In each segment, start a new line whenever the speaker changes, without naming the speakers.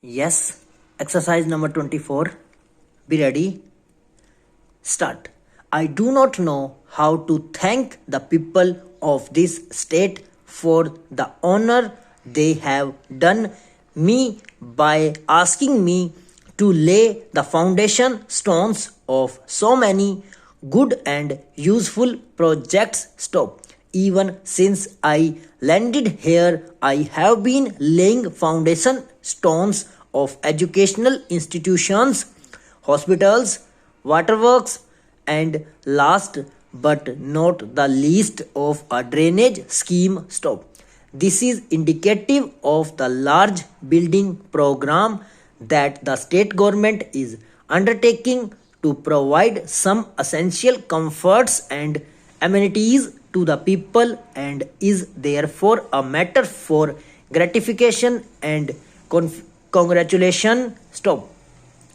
Yes, exercise number 24. Be ready. Start. I do not know how to thank the people of this state for the honor they have done me by asking me to lay the foundation stones of so many good and useful projects. Stop. Even since I landed here, I have been laying foundation stones of educational institutions, hospitals, waterworks, and last but not the least of a drainage scheme. Stop. This is indicative of the large building program that the state government is undertaking to provide some essential comforts and amenities to the people and is therefore a matter for gratification and congratulation. Stop.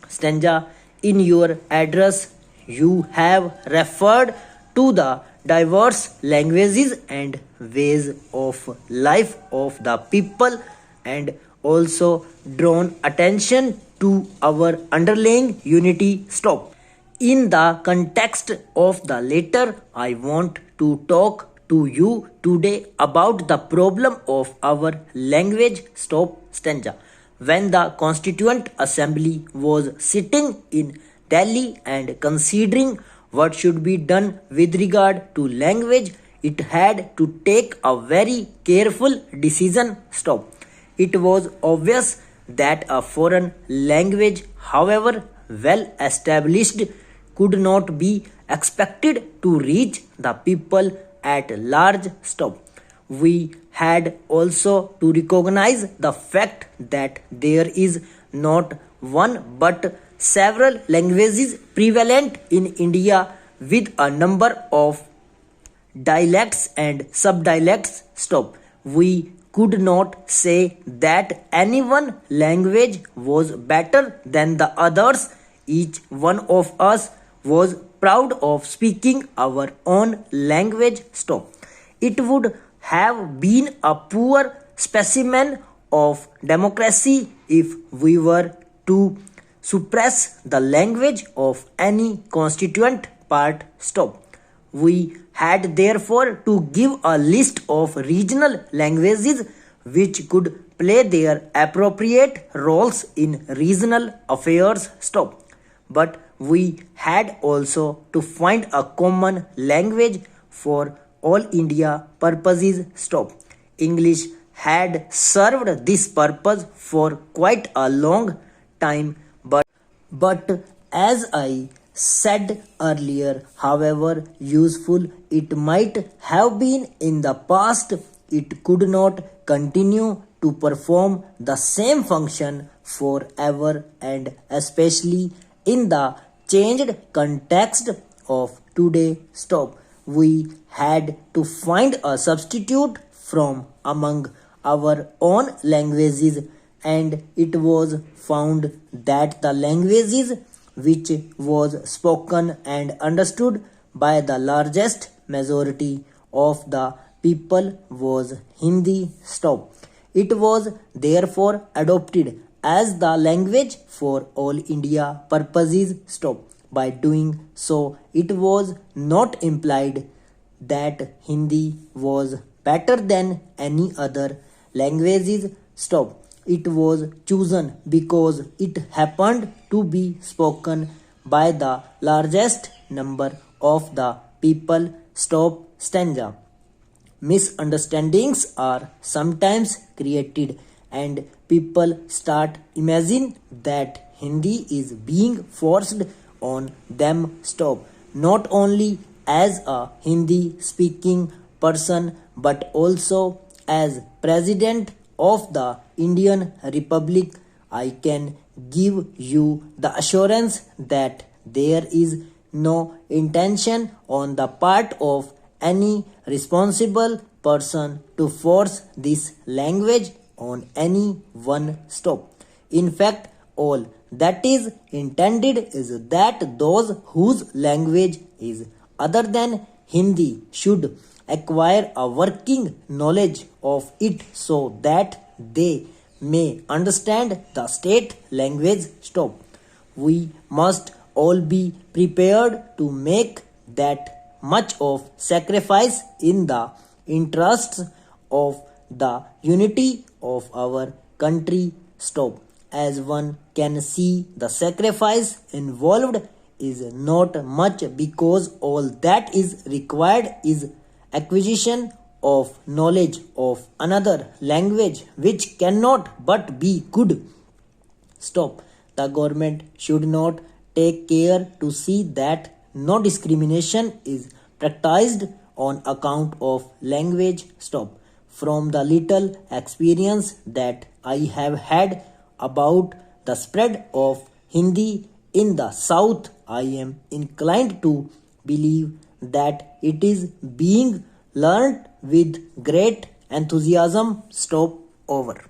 Stanza. In your address, you have referred to the diverse languages and ways of life of the people and also drawn attention to our underlying unity. Stop. In the context of the letter, I want to talk to you today about the problem of our language. Stop. Stanza. When the Constituent Assembly was sitting in Delhi and considering what should be done with regard to language, it had to take a very careful decision. Stop. It was obvious that a foreign language, however well established, could not be expected to reach the people at large. Stop. We had also to recognize the fact that there is not one but several languages prevalent in India with a number of dialects and subdialects. Stop. We could not say that any one language was better than the others. Each one of us was proud of speaking our own language. Stop. It would have been a poor specimen of democracy if we were to suppress the language of any constituent part. Stop. We had therefore to give a list of regional languages which could play their appropriate roles in regional affairs. Stop. But we had also to find a common language for all India purposes. Stop. English had served this purpose for quite a long time, but as I said earlier, however useful it might have been in the past, it could not continue to perform the same function forever, and especially in the changed context of today. Stop. We had to find a substitute from among our own languages, and it was found that the languages which was spoken and understood by the largest majority of the people was Hindi. Stop. It was therefore adopted as the language for all India purposes. Stop. By doing so, it was not implied that Hindi was better than any other languages. Stop. It was chosen because it happened to be spoken by the largest number of the people. Stop. Stanza. Misunderstandings are sometimes created and people start imagining that Hindi is being forced on them. Stop. Not only as a Hindi speaking person but also as President of the Indian Republic, I can give you the assurance that there is no intention on the part of any responsible person to force this language on any one. Stop. In fact, all that is intended is that those whose language is other than Hindi should acquire a working knowledge of it so that they may understand the state language. Stop. We must all be prepared to make that much of sacrifice in the interests of the unity of our country. Stop. As one can see, the sacrifice involved is not much because all that is required is acquisition of knowledge of another language which cannot but be good. Stop. The government should not take care to see that no discrimination is practiced on account of language. Stop. From the little experience that I have had about the spread of Hindi in the South, I am inclined to believe that it is being learnt with great enthusiasm. Stop. Over.